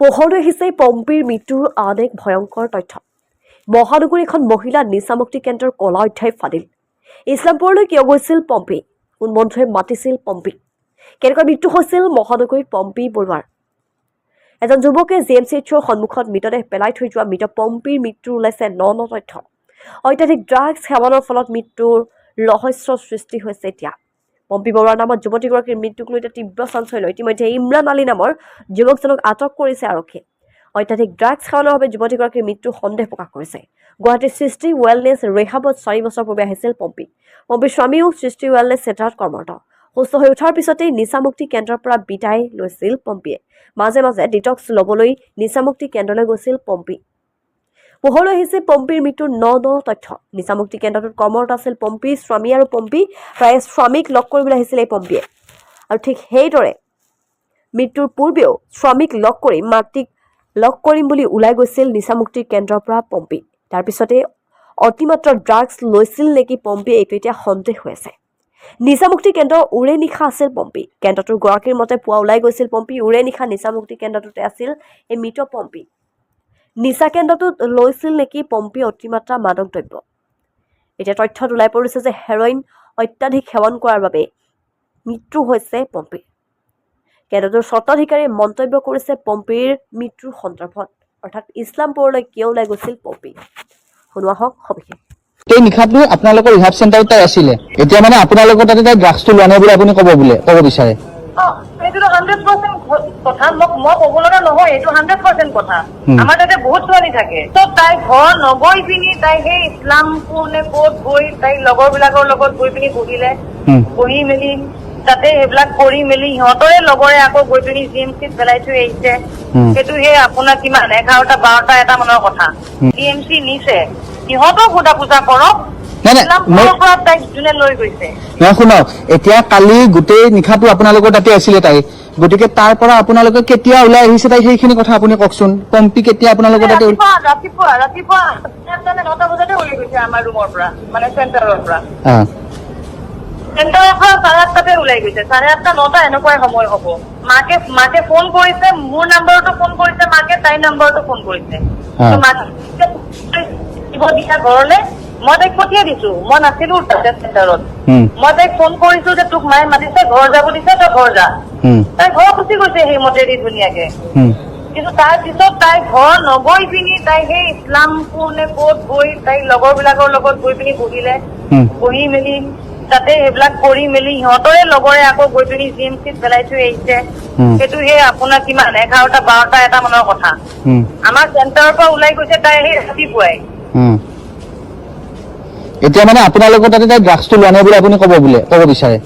পোহৰলৈ আহিছে পম্পীৰ মৃত্যুৰ আন এক ভয়ংকৰ তথ্য। মহানগৰীৰ এখন মহিলা নিচামুক্তি কেন্দ্ৰৰ কলা অধ্যায় ফাদিল। ইছলামপুৰলৈ কিয় গৈছিল পম্পী? কোন বন্ধুৱে মাতিছিল পম্পীক? কেনেকৈ মৃত্যু হৈছিল মহানগৰীত পম্পী বৰুৱাৰ? এজন যুৱকে GMCHৰ সন্মুখত মৃতদেহ পেলাই থৈ যোৱা মৃত পম্পীৰ মৃত্যুৰ ওলাইছে ন তথ্য। অত্যাধিক ড্ৰাগছ সেৱনৰ ফলত মৃত্যুৰ ৰহস্যৰ সৃষ্টি হৈছে এতিয়া। পম্পী বৰুৱাৰ নামত যুৱতীগৰাকীৰ মৃত্যুক লৈ তীব্ৰ চাঞ্চল্য। ইতিমধ্যে ইমৰান আলী নামৰ যুৱকজনক আটক কৰিছে আৰক্ষীয়ে। অত্যাধিক ড্ৰাগছ সেৱনৰ বাবে যুৱতীগৰাকীৰ মৃত্যুৰ সন্দেহ প্ৰকাশ কৰিছে। গুৱাহাটীৰ সৃষ্টি ৱেলনেছ ৰিহাবত 4 বছৰ পূৰ্বে আহিছিল পম্পী। পম্পীৰ স্বামীও সৃষ্টি ৱেলনেছ চেণ্টাৰত কৰ্মৰত। সুস্থ হৈ উঠাৰ পিছতেই নিচামুক্তি কেন্দ্ৰৰ পৰা বিদায় লৈছিল পম্পীয়ে। মাজে মাজে ডিটক্স ল'বলৈ নিচামুক্তি কেন্দ্ৰলৈ গৈছিল পম্পী। পোহৰলৈ আহিছে পম্পীৰ মৃত্যুৰ ন তথ্য। নিচামুক্তি কেন্দ্ৰটোত কৰ্মৰত আছিল পম্পীৰ স্বামী আৰু পম্পী প্ৰায়ে স্বামীক লগ কৰিবলৈ আহিছিল এই পম্পীয়ে। আৰু ঠিক সেইদৰে মৃত্যুৰ পূৰ্বেও স্বামীক লগ কৰি মাতৃক লগ কৰিম বুলি ওলাই গৈছিল নিচামুক্তি কেন্দ্ৰৰ পৰা পম্পী। তাৰ পিছতে অতিমাত্ৰা ড্ৰাগছ লৈছিল নেকি পম্পী, এইটো এতিয়া সন্দেহ হৈ আছে। নিচামুক্তি কেন্দ্ৰৰ উৰে নিশা আছিল পম্পী। কেন্দ্ৰটোৰ গৰাকীৰ মতে পুৱা ওলাই গৈছিল পম্পী। উৰে নিশা নিচামুক্তি কেন্দ্ৰটোতে আছিল এই মৃত পম্পী। নিচা কেন্দ্ৰটোত লৈছিল নেকি পম্পী অতিমাত্ৰা মাদক দ্ৰব্য? এতিয়া তথ্যত ওলাই পৰিছে যে হেৰইন অত্যাধিক সেৱন কৰাৰ বাবে মৃত্যু হৈছে পম্পীৰ। কেন্দ্ৰটোৰ স্বত্বাধিকাৰীয়ে মন্তব্য কৰিছে পম্পীৰ মৃত্যুৰ সন্দৰ্ভত, অৰ্থাৎ ইছলামপুৰলৈ কিয় ওলাই গৈছিল পম্পী। শুনোৱা হওক সবিশেষ। এই নিশাটো আপোনালোকৰ ৰিহাব চেণ্টাৰত তাই আছিলে, এতিয়া মানে আপোনালোকৰ তাতে তাই ড্ৰাগছটো লোৱা নাই বুলি আপুনি ক'ব বিচাৰে? এইটো 100% কথা মই ক'ব লগা নহয়, এইটো 100% কথা। আমাৰ তাতে বহুত ছোৱালী থাকে, ত তাই ঘৰ নগৈ পিনি তাই সেই ইছলামপুৰ নে ক'ত গৈ তাই লগৰ বিলাকৰ লগত গৈ পিনি বহিলে, বহি মেলি তাতে সেইবিলাক কৰি মেলি সিহঁতৰে লগৰে আকৌ গৈ পিনি GMCত পেলাই থৈ আহিছে। সেইটো সেই আপোনাৰ কিমান 11টা 12টা এটা মানৰ কথা। GMC নিছে, সিহঁতক সোধা পোছা কৰক। শুনক, এতিয়া কালি গোটেই নিশাটো আপোনালোকৰ তাতে আছিলে তাই, গতিকে তাৰ পৰা আপোনালোকে কেতিয়া ওলাই আহিছে তাই সেইখিনি কথা আপুনি কওকচোন। পম্পী কেতিয়া আপোনালোকৰ তাতে? ৰাতিপুৱা 9টা বজাতে ওলাই গৈছে আমাৰ ৰুমৰ পৰা, মানে চেণ্টাৰৰ পৰা। চেণ্টাৰৰ পৰা 8:30টাতে ওলাই গৈছে। 8:30 9টা এনেকুৱাই সময় হ'ব। মাকে ফোন কৰিছে, মোৰ নাম্বাৰতো ফোন কৰিছে মাকে, তাইৰ নাম্বাৰতো ফোন কৰিছে। ঘৰলে মই তাইক পঠিয়াই দিছো, মই নাছিলো তাতে চেণ্টাৰত। মই তাইক ফোন কৰিছো যে তোক মায়ে মাতিছে, ঘৰ যাব দিছে, তই ঘৰ যা। তাই ঘৰ গুচি গৈছে সেইমতেদি ধুনীয়াকে। কিন্তু তাৰ পিছত তাই ঘৰ নগৈ পিনি তাই সেই ইছলামপুৰ নে ক'ত গৈ তাই লগৰ বিলাকৰ লগত গৈ পিনি বহিলে, বহি মেলি তাতে সেইবিলাক কৰি মেলি সিহঁতৰে লগৰে আকৌ গৈ পিনি GMCত পেলাই থৈ আহিছে। সেইটো সেই আপোনাৰ কিমান 11টা 12টা এটা মানৰ কথা। আমাৰ চেণ্টাৰৰ পৰা ওলাই গৈছে তাই সেই ৰাতিপুৱাই। এতিয়া মানে আপোনালোকৰ তাতে তাই ড্ৰাগছটো লোৱা নাই বুলি আপুনি ক'ব বিচাৰে?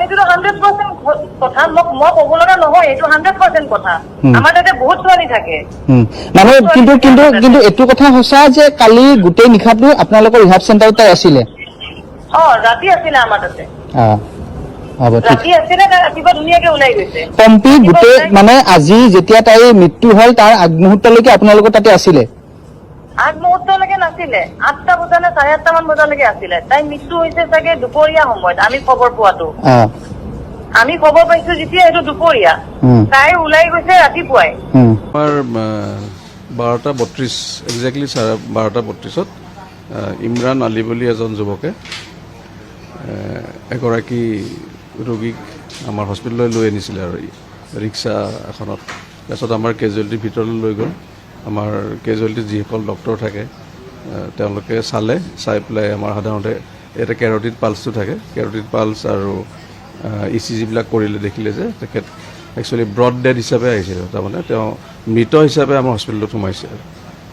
এইটো 100% কথা মই ক'ব লগা নহয়, এইটো 100% কথা। আমাৰ তাতে বহুত ছোৱালী থাকে মানে, কিন্তু এইটো কথা সঁচা যে কালি গোটেই নিশাটো আপোনালোকৰ ৰিহাব চেণ্টাৰত তাই আছিলে? ৰাতি আছিলে আমাৰ তাতে। ৰাতি আছিলে, ৰাতিপুৱা ধুনীয়াকে ওলাই গৈছে। পম্পী গোটেই মানে আজি যেতিয়া তাইৰ মৃত্যু হ'ল তাৰ আগমুহূৰ্তলৈকে আপোনালোকৰ তাতে আছিলে? আগমুহূৰ্তলৈকে নাছিলে, 8টা বজা নে 8:30 মান বজালৈকে আছিলে। তাই মৃত্যু হৈছে চাগে দুপৰীয়া সময়ত আমি খবৰ পোৱাটো। আমি খবৰ পাইছো যেতিয়া সেইটো দুপৰীয়া, তাই ওলাই গৈছে ৰাতিপুৱাই। আমাৰ 12:32 একজেক্টলি 12:32 ইমৰান আলী বুলি এজন যুৱকে এগৰাকী ৰোগীক আমাৰ হস্পিটেললৈ লৈ আনিছিলে আৰু ৰিক্সা এখনত। তাৰপিছত আমাৰ কেজুৱেলিটিৰ ভিতৰলৈ লৈ গ'ল। আমাৰ কেজুৱেলিটিত যিসকল ডক্টৰ থাকে তেওঁলোকে চাই পেলাই আমাৰ সাধাৰণতে ইয়াতে কেৰটিড পালছটো থাকে, কেৰটিড পালছ আৰু ECG কৰিলে দেখিলে যে তেখেত একচুৱেলি ব্ৰড ডেড হিচাপে আহিছিল। তাৰমানে তেওঁ মৃত হিচাপে আমাৰ হস্পিটেলত সোমাইছে।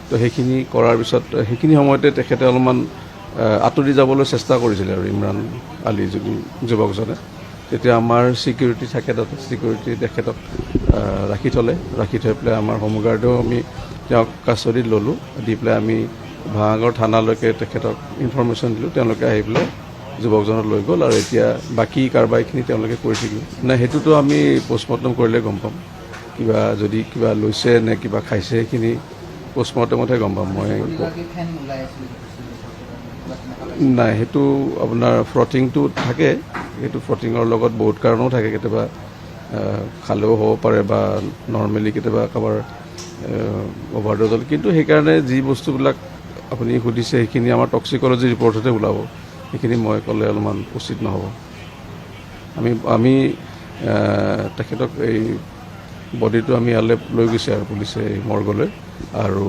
তো সেইখিনি কৰাৰ পিছত সেইখিনি সময়তে তেখেতে অলপমান আঁতৰি যাবলৈ চেষ্টা কৰিছিলে আৰু ইমৰান আলী যুৱকজনে। তেতিয়া আমাৰ ছিকিউৰিটি থাকে, তাতে ছিকিউৰিটি তেখেতক ৰাখি থৈ পেলাই আমাৰ হোমগাৰ্ডেও আমি তেওঁক কাষ্টডিত ল'লোঁ। দি পেলাই আমি ভাঙাগড় থানালৈকে তেখেতক ইনফৰমেশ্যন দিলোঁ। তেওঁলোকে আহি পেলাই যুৱকজনক লৈ গ'ল আৰু এতিয়া বাকী কাৰবাৰখিনি তেওঁলোকে কৰি থাকিব। নাই, সেইটোতো আমি পষ্টমৰ্টম কৰিলে গম পাম। যদি কিবা লৈছে নে কিবা খাইছে সেইখিনি পষ্টমৰ্টমতহে গম পাম। মই নাই, সেইটো আপোনাৰ ফ্ৰটিংটো থাকে, সেইটো ফ্ৰটিঙৰ লগত বহুত কাৰণেও থাকে। কেতিয়াবা খালেও হ'ব পাৰে বা নৰ্মেলি কেতিয়াবা কাৰোবাৰ অভাৰড'জ হ'ল, কিন্তু সেইকাৰণে যি বস্তুবিলাক আপুনি সুধিছে সেইখিনি আমাৰ টক্সিকলজি ৰিপৰ্টতে ওলাব, সেইখিনি মই ক'লে অলপমান উচিত নহ'ব। আমি তেখেতক এই বডিটো আমি ইয়ালৈ লৈ গৈছে আৰু পুলিচে মৰ্গলৈ, আৰু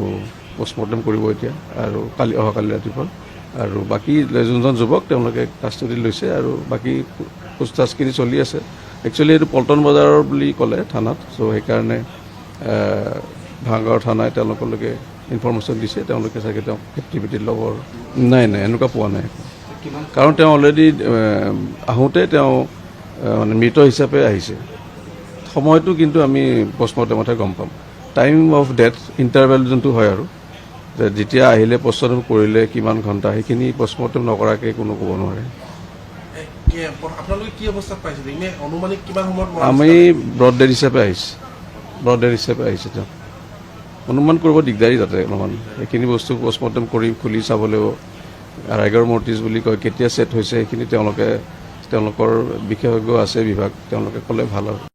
পষ্টমৰ্টেম কৰিব এতিয়া, আৰু অহাকালি ৰাতিপুৱা। আৰু বাকী যোনজন যুৱক তেওঁলোকে কাষ্টডিত লৈছে, আৰু বাকী পোছটাছখিনি চলি আছে। একচুৱেলি এইটো পল্টন বজাৰৰ বুলি ক'লে থানাত, চ' সেইকাৰণে ভাঙাগড় থানাই তেওঁলোকলৈকে ইনফৰমেশ্যন দিছে, তেওঁলোকে চাগে তেওঁক এক্টিভিটিত ল'ব। নাই এনেকুৱা পোৱা নাই, কাৰণ তেওঁ অলৰেডি আহোঁতে তেওঁ মানে মৃত হিচাপে আহিছে। সময়টো কিন্তু আমি পষ্টমৰ্টেমতহে গম পাম। টাইম অফ ডেথ ইণ্টাৰভেল যোনটো হয় আৰু যেতিয়া আহিলে পষ্টমৰ্টেম কৰিলে কিমান ঘণ্টা, সেইখিনি পষ্টমৰ্টেম নকৰাকৈ কোনো ক'ব নোৱাৰে। আপোনালোকে কি অৱস্থাত পাইছিল? এনে অনুমানিক কিমান সময়ত আমি ব্ৰড ডেড হিচাপে আহিছে তেওঁ। অনুমান কৰিব দিগদাৰী তাতে অলপমান, সেইখিনি বস্তু পষ্টমৰ্টেম কৰি খুলি চাব লাগিব। ৰাইগৰ মৰ্টিজ বুলি কয়, কেতিয়া ছেট হৈছে সেইখিনি তেওঁলোকৰ বিশেষজ্ঞ আছে বিভাগ, তেওঁলোকে ক'লে ভাল আৰু।